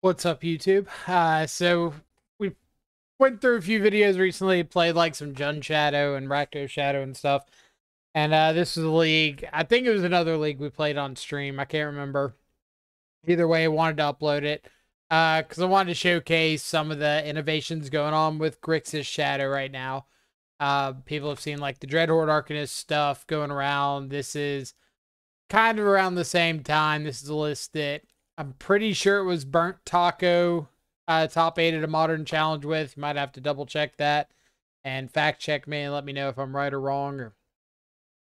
What's up, YouTube? So we went through a few videos recently, played like some Jun Shadow and Rakdos Shadow and stuff. And this was a league. I think it was another league we played on stream. I can't remember. Either way, I wanted to upload it because I wanted to showcase some of the innovations going on with Grixis Shadow right now. People have seen like the Dreadhorde Arcanist stuff going around. This is kind of around the same time. This is a list that I'm pretty sure it was Burnt Taco top 8 at a modern challenge with. You might have to double check that and fact check me and let me know if I'm right or wrong or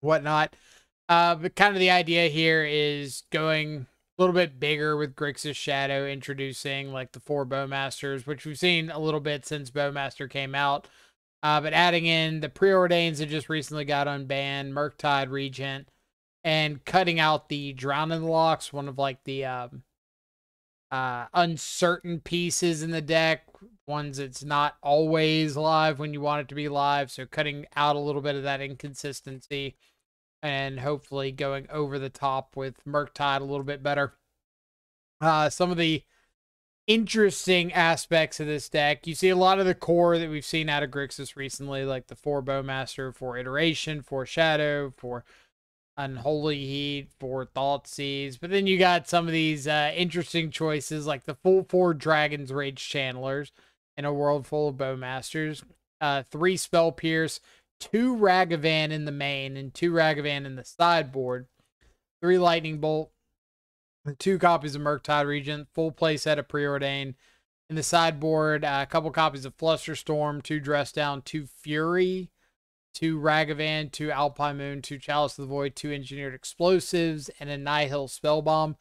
whatnot. But kind of the idea here is going a little bit bigger with Grixis Shadow, introducing like the 4 Bowmasters, which we've seen a little bit since Bowmaster came out. But adding in the Preordains that just recently got unbanned, Murktide Regent, and cutting out the Drowning Locks, one of like the uncertain pieces in the deck, ones that's not always live when you want it to be live. So cutting out a little bit of that inconsistency and hopefully going over the top with Murktide a little bit better. Some of the interesting aspects of this deck, you see a lot of the core that we've seen out of Grixis recently, like the 4 Bowmaster, 4 Iteration, 4 Shadow, 4 Unholy Heat, 4 Thoughtseize. But then you got some of these interesting choices, like the full 4 Dragon's Rage Channelers in a world full of Bowmasters, 3 Spell Pierce, 2 Ragavan in the main, and 2 Ragavan in the sideboard, 3 Lightning Bolt, 2 copies of Murktide Regent, full play set of Preordain. In the sideboard, a couple copies of Flusterstorm, 2 Dress Down, 2 Fury, 2 Ragavan, 2 Alpine Moon, 2 Chalice of the Void, 2 Engineered Explosives, and a Nihil Spellbomb.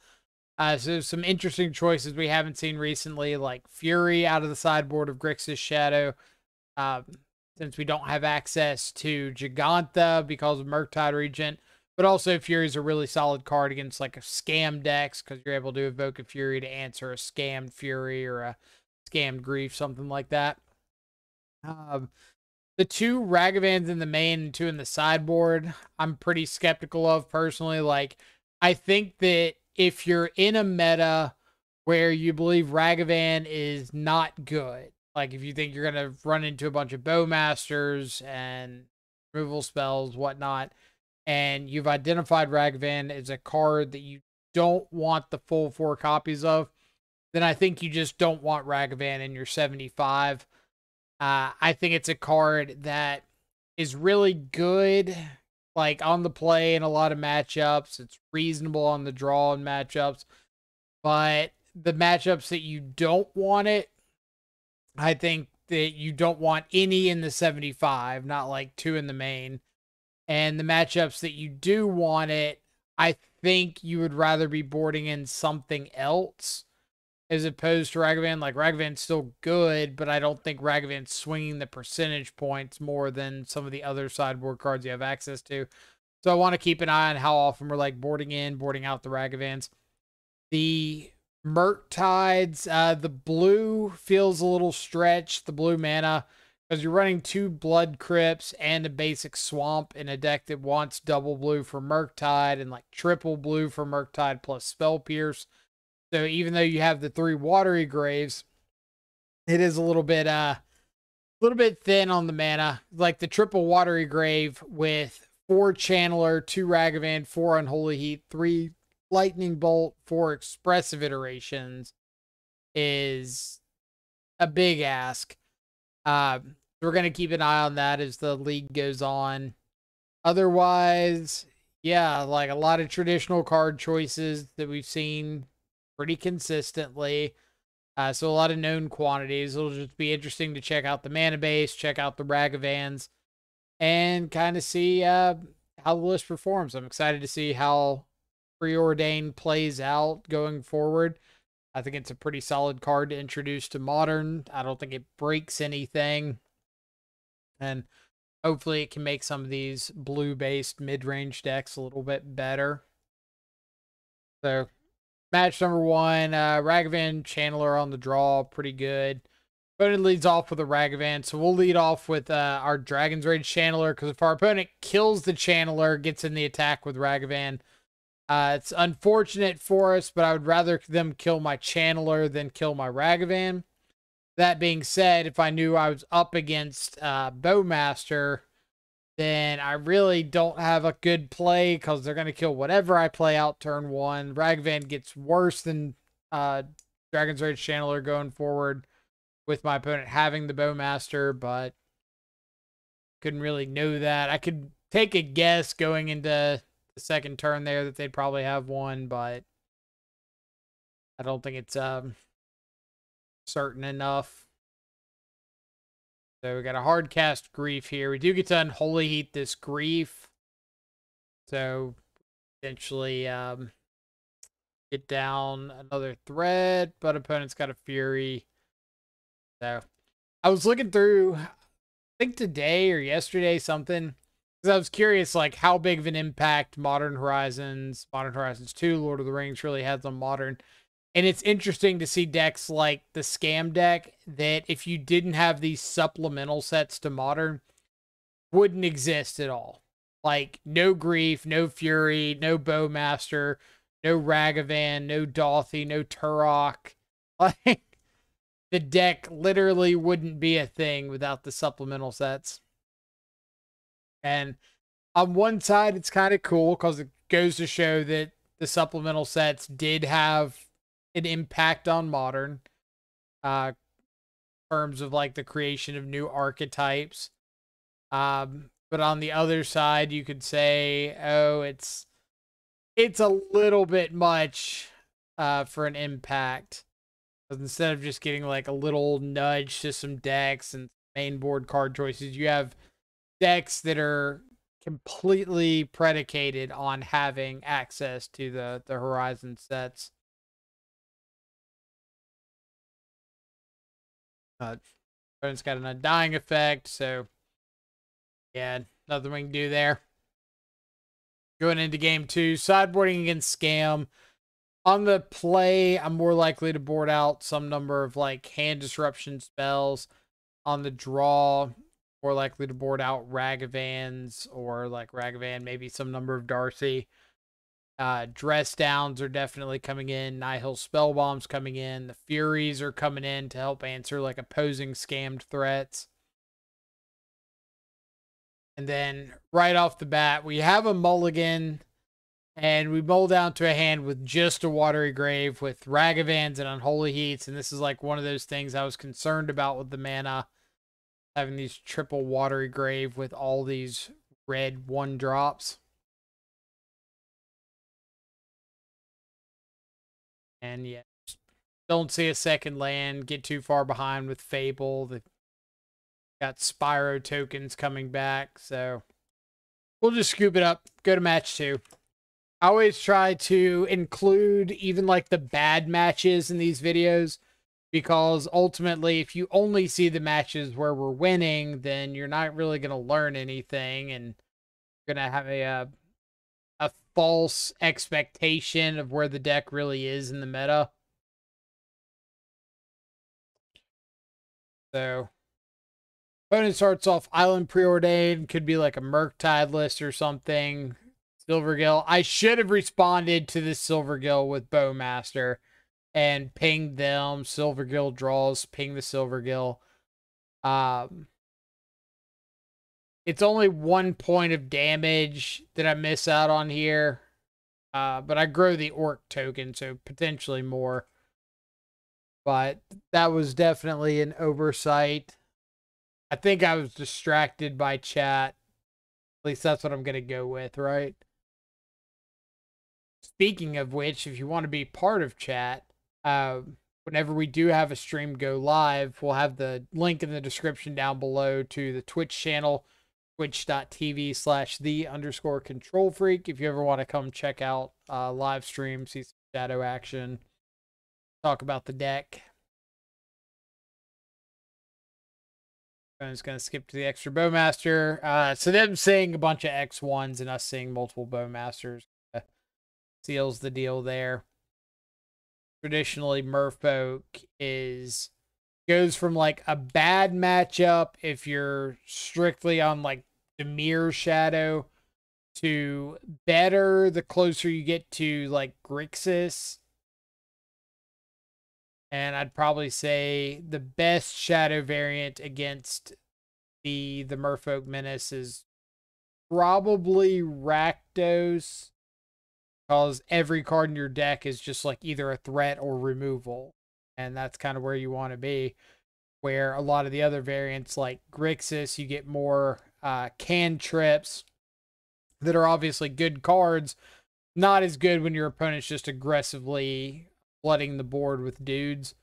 So some interesting choices we haven't seen recently, like Fury out of the sideboard of Grixis Shadow. Since we don't have access to Giganta because of Murktide Regent. But also Fury is a really solid card against like a scam decks because you're able to evoke a Fury to answer a scammed Fury or a scammed Grief, something like that. The 2 Ragavans in the main and 2 in the sideboard, I'm pretty skeptical of personally. Like, I think that if you're in a meta where you believe Ragavan is not good, like if you think you're going to run into a bunch of Bowmasters and removal spells, whatnot, and you've identified Ragavan as a card that you don't want the full 4 copies of, then I think you just don't want Ragavan in your 75. I think it's a card that is really good, like on the play in a lot of matchups. It's reasonable on the draw in matchups, but the matchups that you don't want it, I think that you don't want any in the 75, not like 2 in the main. And the matchups that you do want it, I think you would rather be boarding in something else as opposed to Ragavan. Like, Ragavan's still good, but I don't think Ragavan's swinging the percentage points more than some of the other sideboard cards you have access to. So I want to keep an eye on how often we're like boarding in, boarding out the Ragavans. The Murktides, the blue feels a little stretched, the blue mana, because you're running 2 Blood Crypts and a basic Swamp in a deck that wants double blue for Murktide and like triple blue for Murktide plus Spell Pierce. So even though you have the 3 Watery Graves, it is a little bit thin on the mana. Like the triple Watery Grave with 4 Channeler, 2 Ragavan, 4 Unholy Heat, 3 Lightning Bolt, 4 Expressive Iterations is a big ask. We're going to keep an eye on that as the league goes on. Otherwise, yeah, like a lot of traditional card choices that we've seen pretty consistently. So a lot of known quantities. It'll just be interesting to check out the mana base, check out the Ragavans, and kind of see how the list performs. I'm excited to see how Preordain plays out going forward. I think it's a pretty solid card to introduce to Modern. I don't think it breaks anything. And hopefully it can make some of these blue-based mid-range decks a little bit better. So, match number 1, Ragavan Channeler on the draw, pretty good. Opponent leads off with a Ragavan, so we'll lead off with our Dragon's Rage Channeler, because if our opponent kills the Channeler, gets in the attack with Ragavan, It's unfortunate for us, but I would rather them kill my Channeler than kill my Ragavan. That being said, if I knew I was up against Bowmaster, then I really don't have a good play because they're going to kill whatever I play out turn 1. Ragavan gets worse than Dragon's Rage Channeler going forward with my opponent having the Bowmaster, but couldn't really know that. I could take a guess going into the second turn there that they'd probably have one, but I don't think it's certain enough. So we got a hard cast Grief here. We do get to Unholy Heat this Grief. So potentially get down another threat, but opponent's got a Fury. So I was looking through, I think today or yesterday, something, because I was curious, like, how big of an impact Modern Horizons 2, Lord of the Rings really has on Modern. And it's interesting to see decks like the Scam deck that, if you didn't have these supplemental sets to Modern, wouldn't exist at all. Like, no Grief, no Fury, no Bowmaster, no Ragavan, no Dolthy, no Turok. Like, the deck literally wouldn't be a thing without the supplemental sets. And on one side, it's kind of cool because it goes to show that the supplemental sets did have an impact on Modern, in terms of like the creation of new archetypes. But on the other side, you could say, oh, it's a little bit much for an impact. Instead of just getting like a little nudge to some decks and main board card choices, you have decks that are completely predicated on having access to the Horizon sets. It's got an Undying effect, so yeah, nothing we can do there. Going into game 2, sideboarding against Scam. On the play, I'm more likely to board out some number of like hand disruption spells. On the draw, more likely to board out Ragavans, or like Ragavan, maybe some number of Darcy. Dress downs are definitely coming in. Nihil spell bombs coming in. The Furies are coming in to help answer like opposing scammed threats. And then right off the bat, we have a mulligan, and we mull down to a hand with just a Watery Grave with Ragavans and Unholy Heats. And this is like one of those things I was concerned about with the mana, having these triple Watery Grave with all these red 1-drops. And yeah, don't see a second land, get too far behind with Fable. They've got Spyro tokens coming back, so we'll just scoop it up, go to match 2. I always try to include even like the bad matches in these videos, because ultimately, if you only see the matches where we're winning, then you're not really going to learn anything, and you're going to have a false expectation of where the deck really is in the meta. So, opponent starts off Island Preordained, could be like a Murktide list or something. Silvergill. I should have responded to this Silvergill with Bowmaster and pinged them. Silvergill draws, ping the Silvergill. It's only 1 point of damage that I miss out on here. But I grow the Orc token, so potentially more. But that was definitely an oversight. I think I was distracted by chat. At least that's what I'm going to go with, right? Speaking of which, if you want to be part of chat, whenever we do have a stream go live, we'll have the link in the description down below to the Twitch channel, twitch.tv/the_control freak. If you ever want to come check out live stream, see some shadow action, talk about the deck. I'm just going to skip to the extra Bowmaster. So them saying a bunch of X1s and us seeing multiple Bowmasters seals the deal there. Traditionally, Merfolk goes from like a bad matchup if you're strictly on like Dimir Shadow to better the closer you get to like Grixis. And I'd probably say the best shadow variant against the Merfolk Menace is probably Rakdos, because every card in your deck is just like either a threat or removal. And that's kind of where you want to be. Where a lot of the other variants like Grixis, you get more cantrips that are obviously good cards. Not as good when your opponent's just aggressively flooding the board with dudes.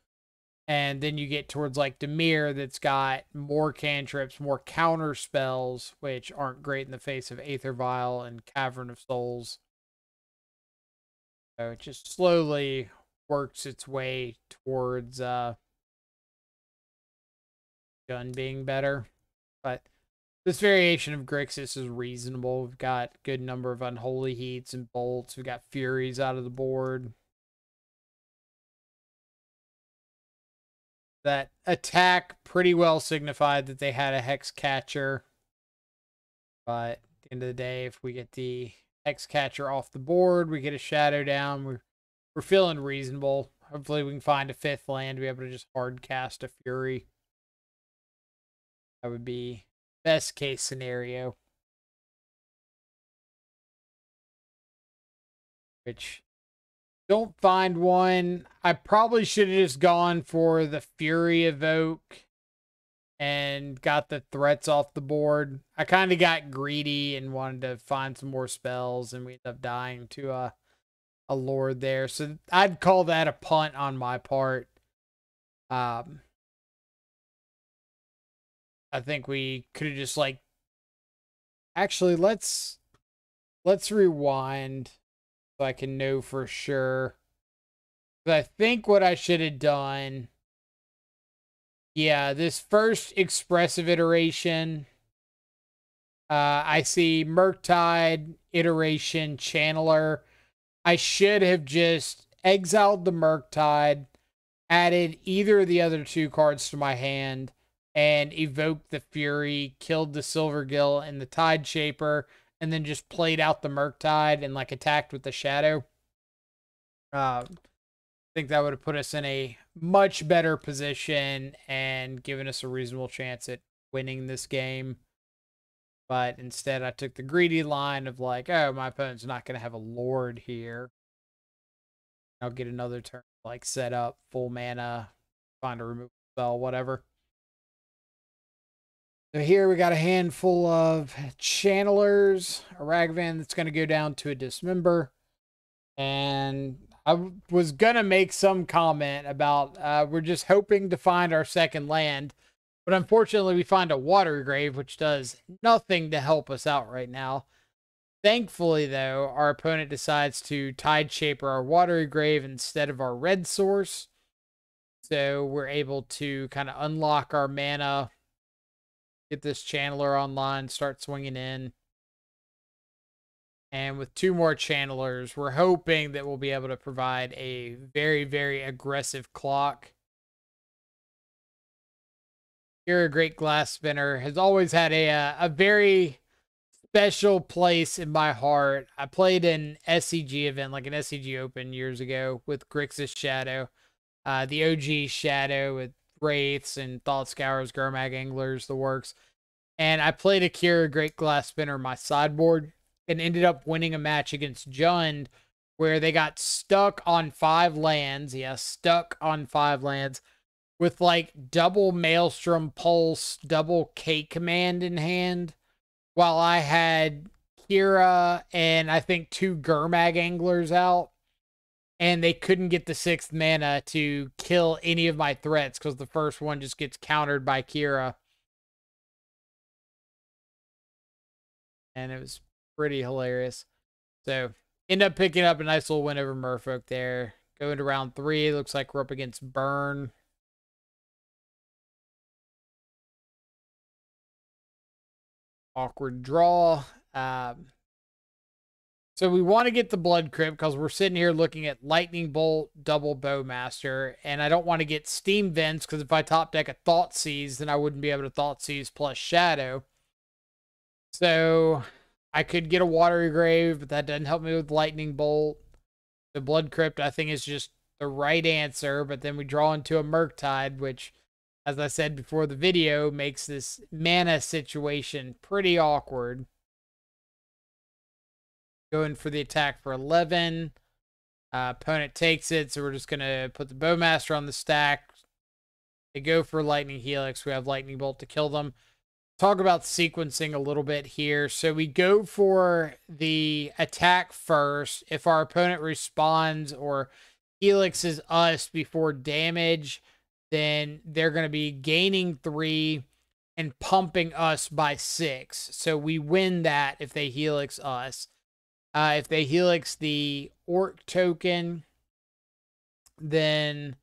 And then you get towards like Dimir, that's got more cantrips, more counter spells, which aren't great in the face of Aether Vial and Cavern of Souls. So it just slowly works its way towards gun being better. But this variation of Grixis is reasonable. We've got a good number of Unholy Heats and Bolts. We've got Furies out of the board. That attack pretty well signified that they had a Hex Catcher. But at the end of the day, if we get the Hex Catcher off the board, we get a Shadow down, we're feeling reasonable. Hopefully we can find a 5th land to be able to just hard cast a Fury. That would be best case scenario. Which, don't find one. I probably should have just gone for the Fury Evoke and got the threats off the board. I kind of got greedy and wanted to find some more spells, and we ended up dying to a Lord there. So I'd call that a punt on my part. I think we could have just like... Actually, let's rewind so I can know for sure. But I think what I should have done... Yeah, this first expressive iteration, I see Murktide, iteration, Channeler. I should have just exiled the Murktide, added either of the other 2 cards to my hand, and evoked the Fury, killed the Silvergill and the Tide Shaper, and then just played out the Murktide and like attacked with the Shadow. I think that would have put us in a much better position and given us a reasonable chance at winning this game. But instead, I took the greedy line of like, oh, my opponent's not going to have a Lord here. I'll get another turn, like set up, full mana, find a removal spell, whatever. So here we got a handful of Channelers, a Ragavan that's going to go down to a Dismember. And I was going to make some comment about we're just hoping to find our 2nd land. But unfortunately, we find a Water Grave, which does nothing to help us out right now. Thankfully, though, our opponent decides to Tide Shaper our Water Grave instead of our red source. So we're able to kind of unlock our mana, get this Channeler online, start swinging in. And with 2 more Channelers, we're hoping that we'll be able to provide a very, very aggressive clock. Here, a Great Glass Spinner has always had a very special place in my heart. I played an SCG event, like an SCG Open years ago with Grixis Shadow. The OG Shadow with Wraiths and Thought Scours, Gurmag Anglers, the works. And I played Akira Great Glass Spinner in my sideboard and ended up winning a match against Jund where they got stuck on 5 lands. Yeah, stuck on 5 lands with like double Maelstrom Pulse, double K Command in hand, while I had Kira and I think 2 Gurmag Anglers out. And they couldn't get the 6th mana to kill any of my threats because the first one just gets countered by Kira. And it was pretty hilarious. So, end up picking up a nice little win over Merfolk there. Going to round 3, looks like we're up against Burn. Awkward draw. So we want to get the Blood Crypt because we're sitting here looking at Lightning Bolt, double Bowmaster, and I don't want to get Steam Vents because if I top deck a Thoughtseize, then I wouldn't be able to Thoughtseize plus Shadow. So I could get a Watery Grave, but that doesn't help me with Lightning Bolt. The Blood Crypt, I think, is just the right answer, but then we draw into a Murktide, which, as I said before the video, makes this mana situation pretty awkward. Going for the attack for 11. Opponent takes it, so we're just going to put the Bowmaster on the stack. They go for Lightning Helix. We have Lightning Bolt to kill them. Talk about sequencing a little bit here. So we go for the attack first. If our opponent responds or helixes us before damage, then they're going to be gaining 3 and pumping us by 6. So we win that if they helix us. If they helix the orc token, then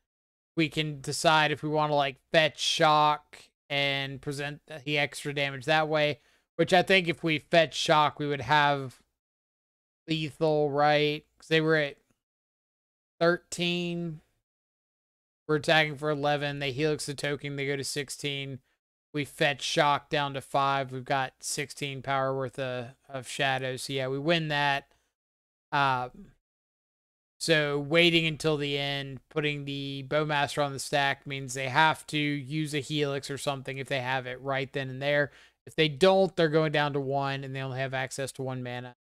we can decide if we want to like fetch shock and present the extra damage that way. Which I think if we fetch shock, we would have lethal, right? Because they were at 13. We're attacking for 11. They helix the token. They go to 16. We fetch shock down to 5. We've got 16 power worth of shadows. So yeah, we win that. So waiting until the end, putting the Bowmaster on the stack means they have to use a Helix or something if they have it right then and there. If they don't, they're going down to 1 and they only have access to 1 mana.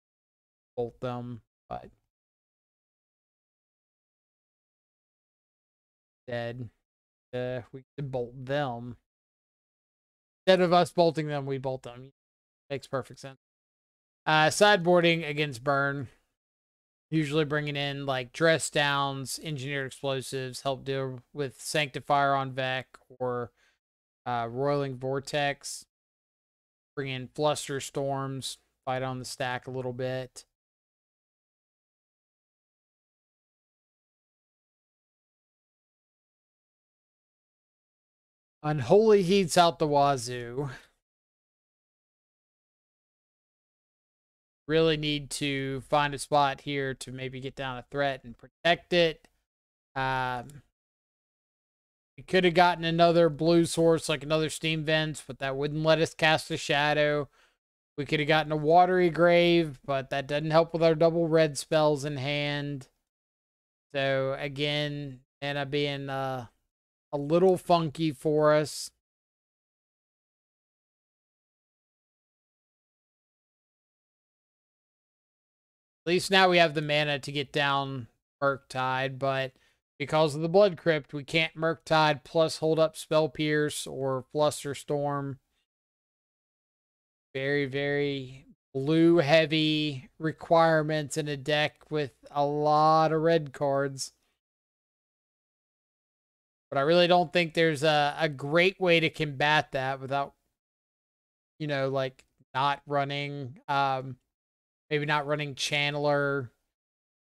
Bolt them, but dead. We could bolt them. Instead of us bolting them, we bolt them. Makes perfect sense. Sideboarding against burn. Usually bringing in like dress downs, engineered explosives, help deal with Sanctifier on Vec or Roiling Vortex. Bring in Fluster Storms, fight on the stack a little bit. Unholy Heats out the wazoo. Really need to find a spot here to maybe get down a threat and protect it. We could have gotten another blue source, like another Steam Vents, but that wouldn't let us cast a shadow. We could have gotten a Watery Grave, but that doesn't help with our double red spells in hand. So again, mana being a little funky for us. At least now we have the mana to get down Murktide, but because of the Blood Crypt, we can't Murktide plus hold up Spell Pierce or Fluster Storm. Very, very blue heavy requirements in a deck with a lot of red cards. But I really don't think there's a great way to combat that without, like not running, maybe not running Channeler,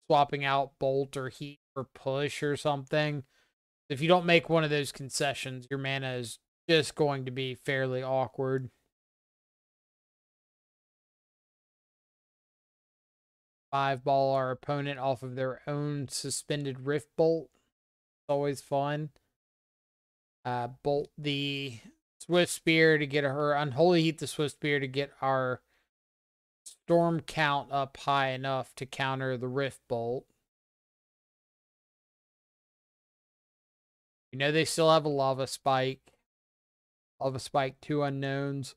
swapping out Bolt or Heat for Push or something. If you don't make one of those concessions, your mana is just going to be fairly awkward. Five ball our opponent off of their own suspended Rift Bolt. It's always fun. Bolt the Swift Spear to get her, Unholy Heat the Swift Spear to get our storm count up high enough to counter the Rift Bolt. You know they still have a Lava Spike. Lava Spike, 2 unknowns.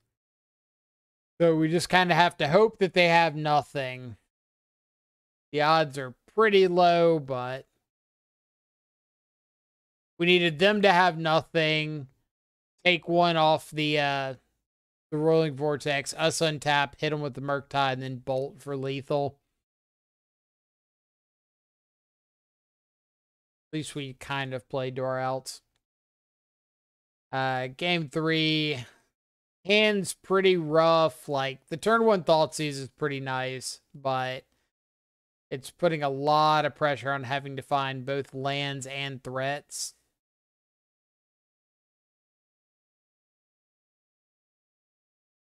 So we just kind of have to hope that they have nothing. The odds are pretty low, but we needed them to have nothing. Take 1 off the Rolling Vortex, us untap, hit them with the Murktide, and then bolt for lethal. At least we kind of played to our outs. Game 3. Hand's pretty rough. Like, the turn 1 Thoughtseize is pretty nice, but it's putting a lot of pressure on having to find both lands and threats.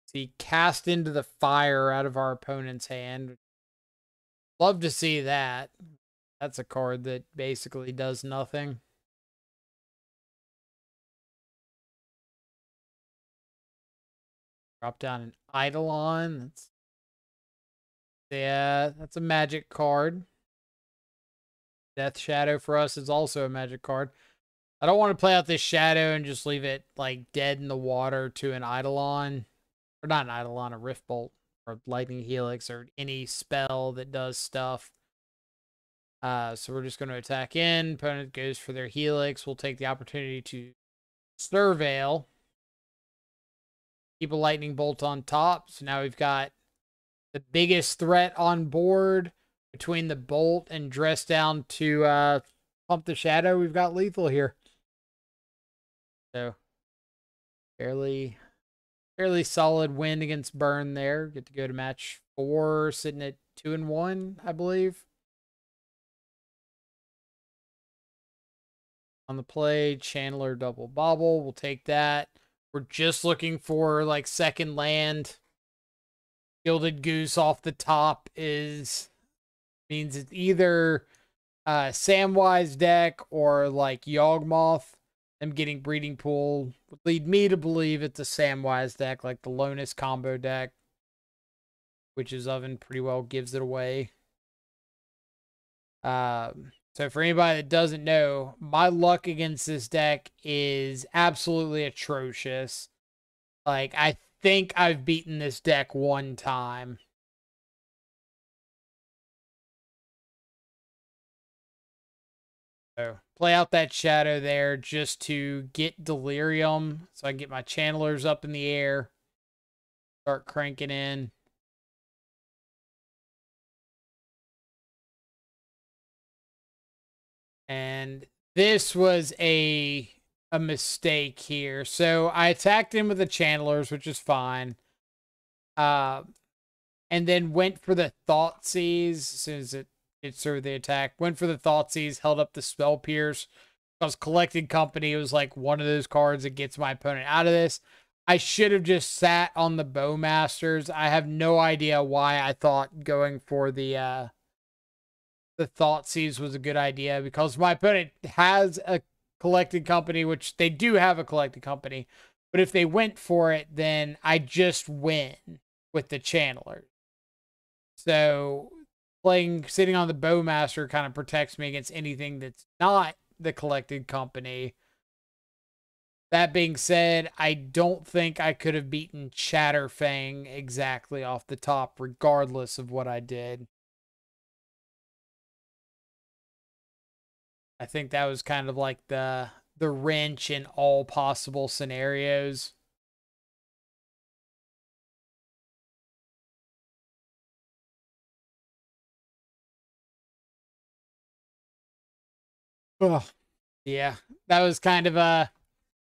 See, cast into the fire out of our opponent's hand. Love to see that. That's a card that basically does nothing. Drop down an Eidolon. That's Yeah, that's a magic card. Death Shadow for us is also a magic card. I don't want to play out this Shadow and just leave it like dead in the water to an Eidolon. Or not an Eidolon, a Rift Bolt or Lightning Helix or any spell that does stuff. So we're just going to attack in. Opponent goes for their Helix. We'll take the opportunity to Surveil. Keep a Lightning Bolt on top. So now we've got the biggest threat on board between the Bolt and Dress Down to pump the Shadow. We've got lethal here. So fairly solid win against Burn there. Get to go to match 4, sitting at 2-1, I believe. On the play, Channeler double bobble. We'll take that. We're just looking for like second land. Gilded Goose off the top means it's either Samwise deck or like Yawgmoth. Them getting Breeding Pool would lead me to believe it's a Samwise deck, like the Lonis combo deck. Witch's Oven pretty well gives it away. So for anybody that doesn't know, my luck against this deck is absolutely atrocious. Like, I think I've beaten this deck one time. So play out that Shadow there just to get Delirium so I can get my Channelers up in the air. Start cranking in. And this was a mistake here. So I attacked him with the Channelers, which is fine. And then went for the Thoughtseize as soon as it served the attack. Went for the Thoughtseize, held up the Spell Pierce. Because Collected Company was like one of those cards that gets my opponent out of this. I should have just sat on the Bowmasters. I have no idea why I thought going for the Thoughtseize was a good idea, because my opponent has a Collected Company, which they do have a Collected Company. But if they went for it, then I just win with the Channeler. So sitting on the Bowmaster kind of protects me against anything that's not the Collected Company. That being said, I don't think I could have beaten Chatterfang exactly off the top, regardless of what I did. I think that was kind of like the wrench in all possible scenarios. Ugh. Yeah, that was kind of a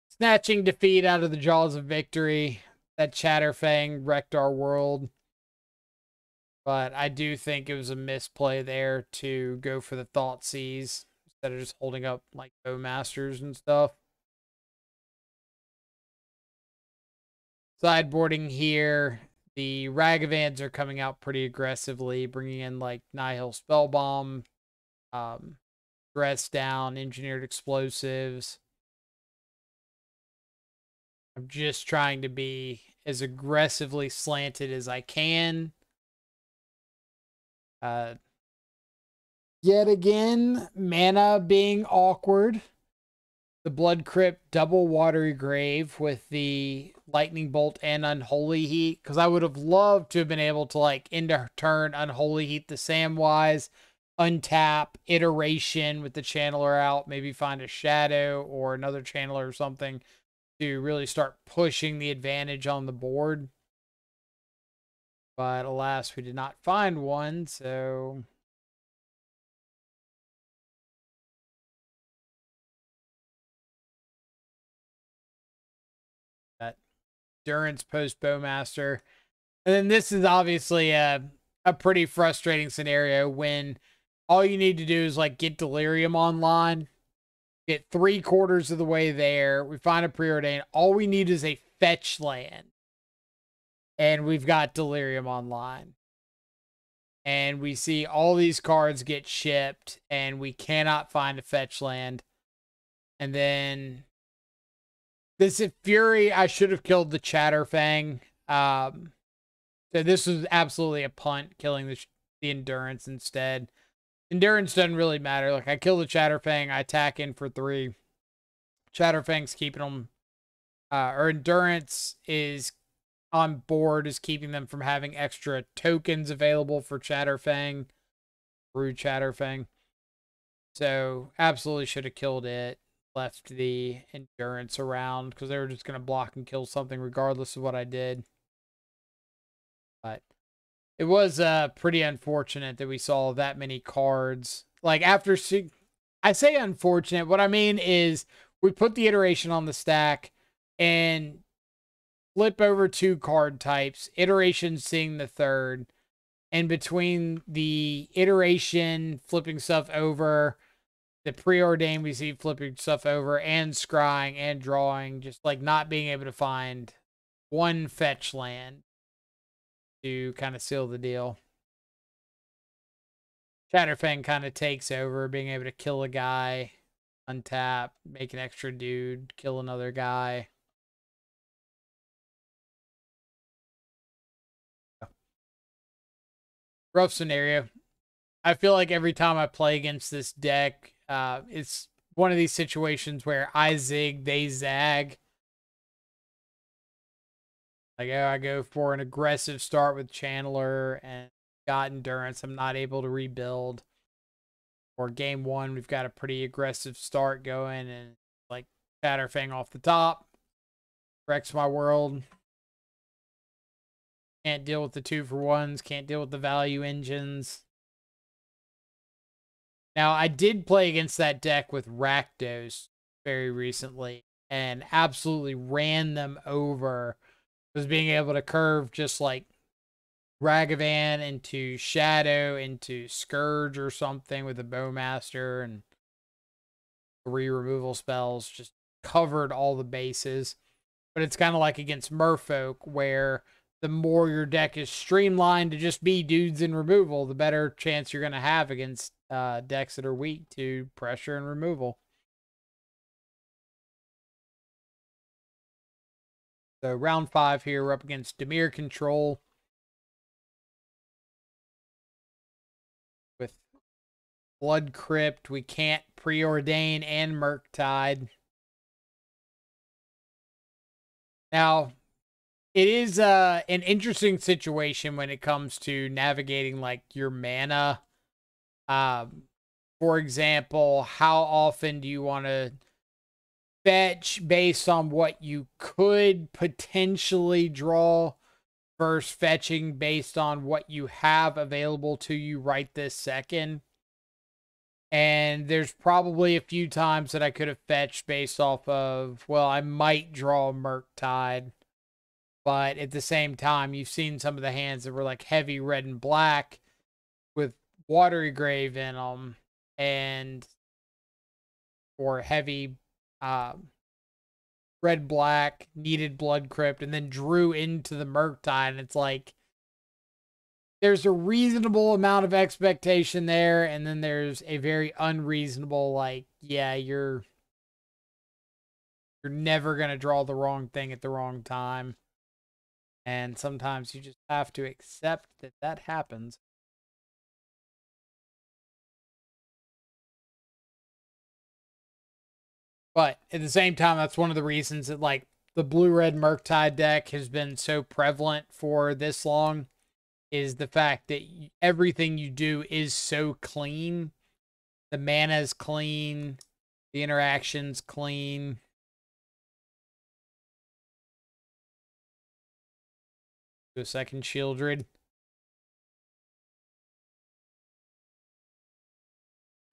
snatching defeat out of the jaws of victory. That Chatterfang wrecked our world. But I do think it was a misplay there to go for the Thoughtseize instead of just holding up like Bowmasters and stuff. Sideboarding here. The Ragavans are coming out pretty aggressively, bringing in like Nihil Spellbomb, Dress Down, Engineered Explosives. I'm just trying to be as aggressively slanted as I can. Yet again, mana being awkward. The Blood Crypt double Watery Grave with the Lightning Bolt and Unholy Heat, because I would have loved to have been able to like end a turn Unholy Heat the Samwise, untap, iteration with the Channeler out, maybe find a Shadow or another Channeler or something to really start pushing the advantage on the board. But alas, we did not find one, so that Durance post Bowmaster. And then this is obviously a pretty frustrating scenario when all you need to do is like get Delirium online, get 3/4 of the way there. We find a preordain. All we need is a fetch land. And we've got Delirium online. And we see all these cards get shipped and we cannot find a fetch land. And then this Fury, I should have killed the Chatterfang. So this was absolutely a punt, killing the endurance instead. Endurance doesn't really matter. Like, I kill the Chatterfang, I attack in for 3. Chatterfang's keeping them, or endurance is on board, is keeping them from having extra tokens available for Chatterfang through Chatterfang. So absolutely should have killed it. Left the endurance around because they were just going to block and kill something regardless of what I did. But it was pretty unfortunate that we saw that many cards. Like, after I say unfortunate, what I mean is we put the iteration on the stack and flip over 2 card types, iteration seeing the third, and between the iteration flipping stuff over, the preordained we see flipping stuff over, and scrying and drawing, just like not being able to find one fetch land to kind of seal the deal. Chatterfang kind of takes over, being able to kill a guy, untap, make an extra dude, kill another guy. Rough scenario. I feel like every time I play against this deck, it's one of these situations where I zig, they zag. Like, oh, I go for an aggressive start with Channeler and got endurance. I'm not able to rebuild. Or game 1, we've got a pretty aggressive start going, and like Chatterfang off the top wrecks my world. Can't deal with the 2-for-1s. Can't deal with the value engines. Now, I did play against that deck with Rakdos very recently and absolutely ran them over. Was being able to curve just like Ragavan into Shadow, into Scourge or something with a Bowmaster and 3 removal spells. Just covered all the bases. But it's kind of like against Merfolk, where the more your deck is streamlined to just be dudes in removal, the better chance you're going to have against decks that are weak to pressure and removal. So round 5 here, we're up against Dimir control with Blood Crypt. We can't preordain and Murktide. Now, it is an interesting situation when it comes to navigating like your mana. For example, how often do you want to fetch based on what you could potentially draw versus fetching based on what you have available to you right this second? And there's probably a few times that I could have fetched based off of, well, I might draw Murktide. But at the same time, you've seen some of the hands that were like heavy red and black with Watery Grave in them, and or heavy red black needed Blood Crypt and then drew into the Murktide, and it's like there's a reasonable amount of expectation there, and then there's a very unreasonable, like, yeah, you're never gonna draw the wrong thing at the wrong time. And sometimes you just have to accept that that happens. But at the same time, that's one of the reasons that, like, the blue-red Murktide deck has been so prevalent for this long, is the fact that everything you do is so clean. The mana's clean. The interaction's clean. Do a second Shieldred.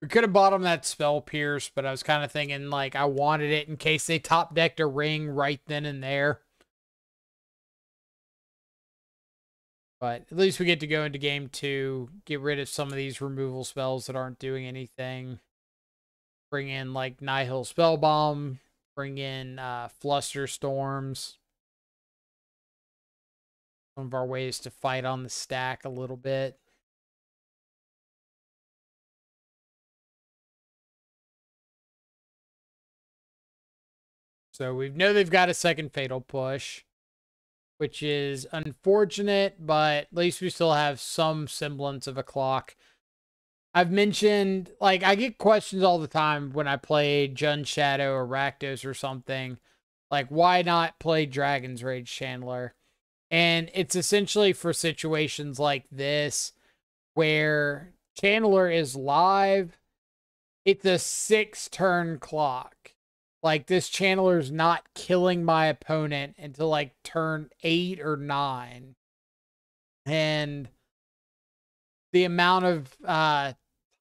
We could have bought him that Spell Pierce, but I was kind of thinking, like, I wanted it in case they top decked a ring right then and there. But at least we get to go into game 2, get rid of some of these removal spells that aren't doing anything. Bring in, like, Nihil Spellbomb. Bring in Fluster Storms. Some of our ways to fight on the stack a little bit. So we know they've got a second Fatal Push, which is unfortunate, but at least we still have some semblance of a clock. I've mentioned, like, I get questions all the time when I play Jund Shadow or Rakdos or something, like, why not play Dragon's Rage Chandler? And it's essentially for situations like this where Chandler is live. It's a 6-turn clock. Like, this Chandler's not killing my opponent until like turn 8 or 9. And the amount of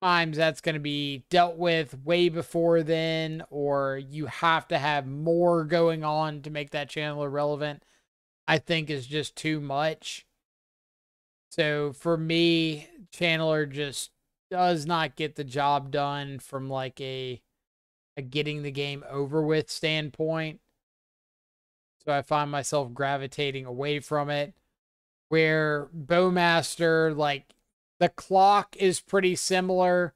times that's going to be dealt with way before then, or you have to have more going on to make that Chandler relevant, I think is just too much. So for me, Chandler just does not get the job done from like a getting the game over with standpoint. So I find myself gravitating away from it. Where Bowmaster, like, the clock is pretty similar,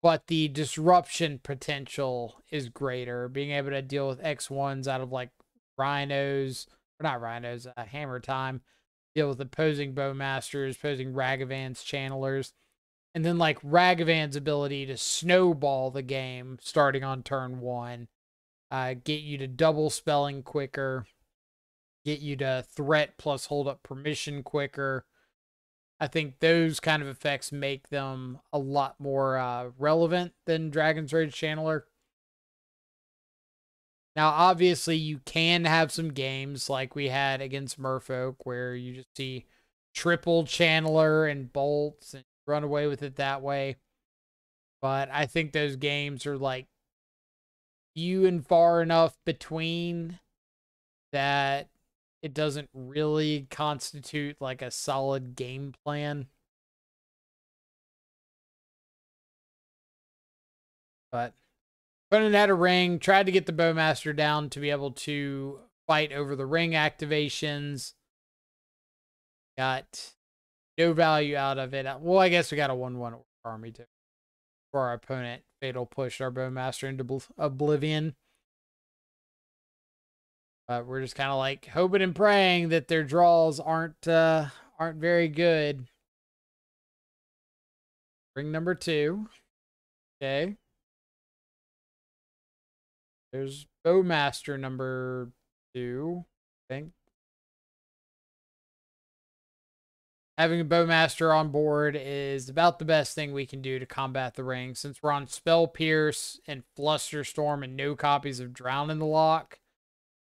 but the disruption potential is greater. Being able to deal with X1s out of like rhinos, or not rhinos, hammer time, deal with opposing Bowmasters, opposing Ragavans, channelers, and then like Ragavan's ability to snowball the game starting on turn 1, get you to double spelling quicker, get you to threat plus hold up permission quicker. I think those kind of effects make them a lot more relevant than Dragon's Rage Channeler. Now, obviously, you can have some games like we had against Merfolk where you just see triple Channeler and bolts and run away with it that way. But I think those games are like few and far enough between that it doesn't really constitute like a solid game plan. But opponent had a ring, tried to get the Bowmaster down to be able to fight over the ring activations. Got no value out of it. Well, I guess we got a 1/1 army too for our opponent. Fatal pushed our Bowmaster into oblivion. But we're just kind of like hoping and praying that their draws aren't very good. Ring number 2. Okay. There's Bowmaster number 2, I think. Having a Bowmaster on board is about the best thing we can do to combat the ring. Since we're on Spell Pierce and Flusterstorm and no copies of Drown in the Lock,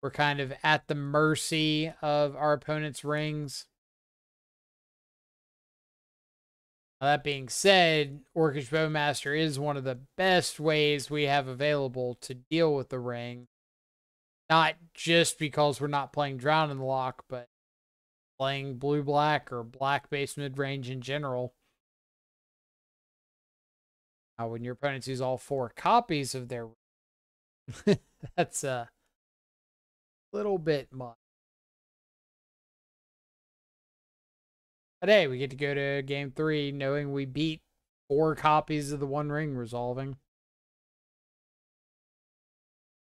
we're kind of at the mercy of our opponent's rings. Now, that being said, Orcish Bowmaster is one of the best ways we have available to deal with the ring. Not just because we're not playing Drown in the Lock, but playing blue-black or black-based mid-range in general. Now, when your opponents use all 4 copies of their that's a little bit much. But hey, we get to go to game 3 knowing we beat 4 copies of the One Ring resolving.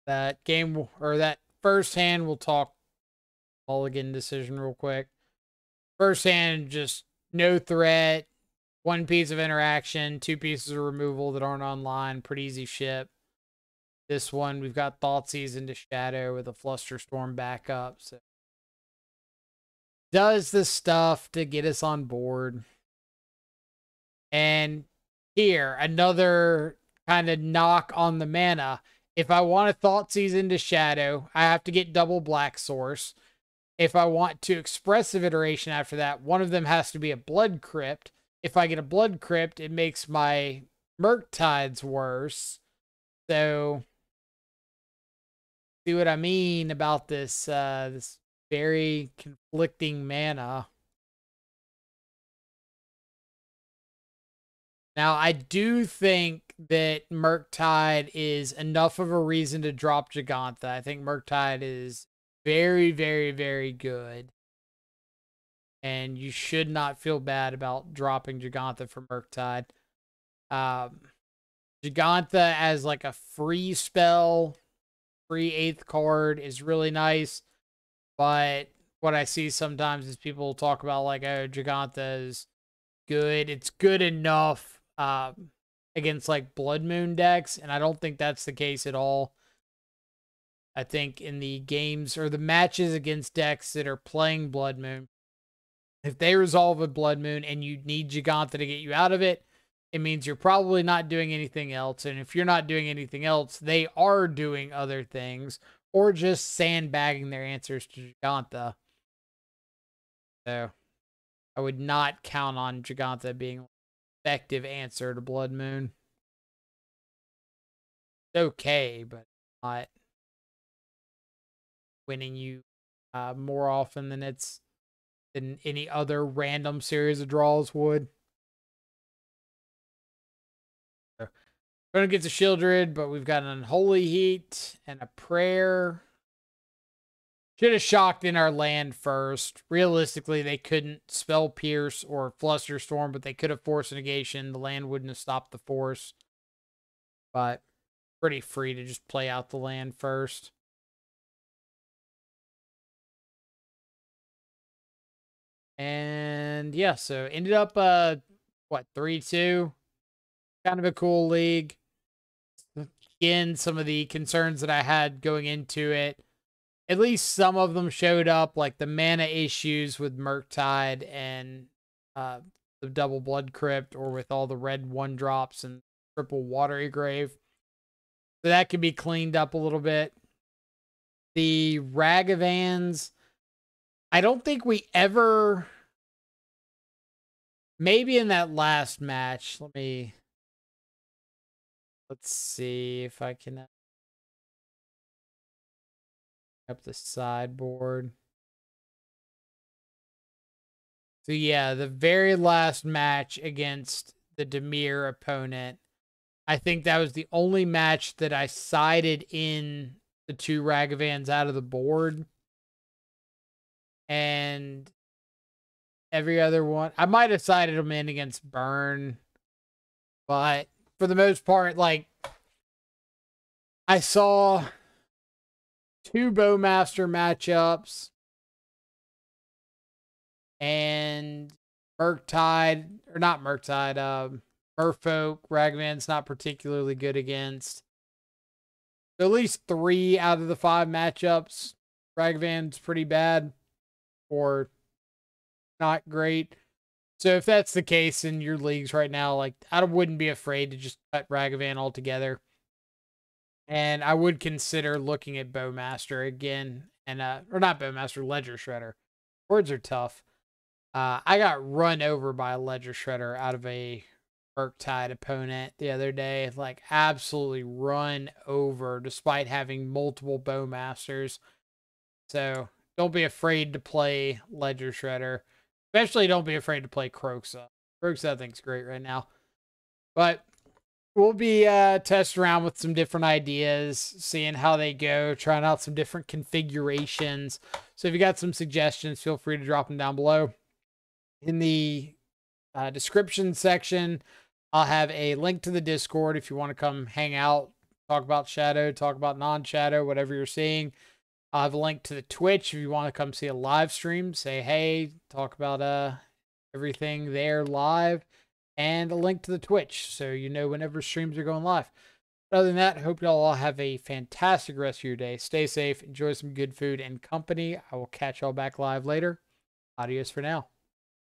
That game, or that first hand, we'll talk mulligan decision real quick. First hand, just no threat, 1 piece of interaction, 2 pieces of removal that aren't online, pretty easy ship. This one, we've got Thoughtseize into Shadow with a Flusterstorm backup. So does the stuff to get us on board. And here, another kind of knock on the mana. If I want to Thoughtseize into Shadow, I have to get double Black Source. If I want to Expressive Iteration after that, one of them has to be a Blood Crypt. If I get a Blood Crypt, it makes my Murktides worse. So, see what I mean about this this very conflicting mana. Now, I do think that Murktide is enough of a reason to drop Gigantha. I think Murktide is very, very, very good. And you should not feel bad about dropping Gigantha for Murktide. Gigantha as like a free spell, free 8th card is really nice. But what I see sometimes is people talk about like, oh, Giganta is good. It's good enough against like Blood Moon decks, and I don't think that's the case at all. I think in the games or the matches against decks that are playing Blood Moon, if they resolve a Blood Moon and you need Giganta to get you out of it, it means you're probably not doing anything else. And if you're not doing anything else, they are doing other things or just sandbagging their answers to Giganta. So I would not count on Giganta being an effective answer to Blood Moon. It's okay, but not winning you more often than any other random series of draws would. So, Opponent gets a Shieldred, but we've got an Unholy Heat and a Prayer. Should have shocked in our land first. Realistically, they couldn't Spell Pierce or Flusterstorm, but they could have Force Negation. The land wouldn't have stopped the Force. But pretty free to just play out the land first. And yeah, so ended up, 3-2? Kind of a cool league. Again, some of the concerns that I had going into it, at least some of them showed up, like the mana issues with Murktide and the double Blood Crypt, or with all the red 1-drops and triple Watery Grave. So that could be cleaned up a little bit. The Ragavans, I don't think we ever, maybe in that last match, let's see if I can up the sideboard. So yeah, the very last match against the Dimir opponent, I think that was the only match that I sided in the 2 Ragavans out of the board. And every other one, I might have sided them in against Burn. But for the most part, like, I saw 2 Bowmaster matchups. And Merfolk, Ragavan's not particularly good against. So at least 3 out of the 5 matchups, Ragavan's pretty bad or not great. So if that's the case in your leagues right now, like, I wouldn't be afraid to just cut Ragavan altogether. And I would consider looking at Bowmaster again, and or not Bowmaster, Ledger Shredder. Words are tough. I got run over by a Ledger Shredder out of a Murktide opponent the other day. Like, absolutely run over despite having multiple Bowmasters. So don't be afraid to play Ledger Shredder. Especially don't be afraid to play Kroxa. Kroxa, I think, is great right now. But we'll be testing around with some different ideas, seeing how they go, trying out some different configurations. So if you got some suggestions, feel free to drop them down below. In the description section, I'll have a link to the Discord if you want to come hang out, talk about Shadow, talk about non-Shadow, whatever you're seeing. I'll have a link to the Twitch if you want to come see a live stream, say hey, talk about everything there live, and a link to the Twitch so you know whenever streams are going live. But other than that, I hope you all have a fantastic rest of your day. Stay safe, enjoy some good food and company. I will catch y'all back live later. Adios for now.